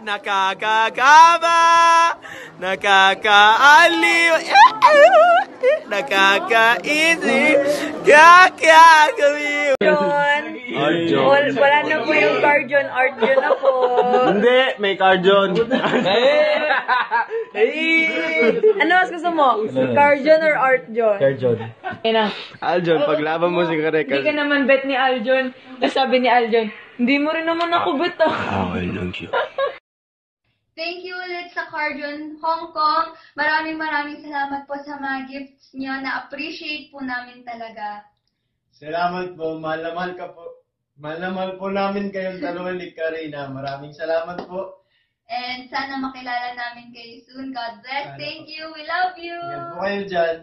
nakakakaba, nakakaaliw, nakakaisip, kakagawin. Arjon. Wala na po yung Carjon, Arjon na po. Hindi, may Carjon. Ano mas gusto mo? Carjon or Artjon? Carjon. Aljon, paglaban mo si Karek. Hindi ka naman bet ni Aljon. Tapos sabi ni Aljon, hindi mo rin naman ako bet Okay lang siya. Thank you ulit sa Carjon Hong Kong. Maraming salamat po sa mga gifts niyo. Na-appreciate po namin talaga. Salamat po. Mahal na mahal ka po. Mahal na mahal po namin kayong dalawa ni Karina. Maraming salamat po. And sana makilala namin kayo soon. God bless. Thank you. We love you. Yan po kayo dyan.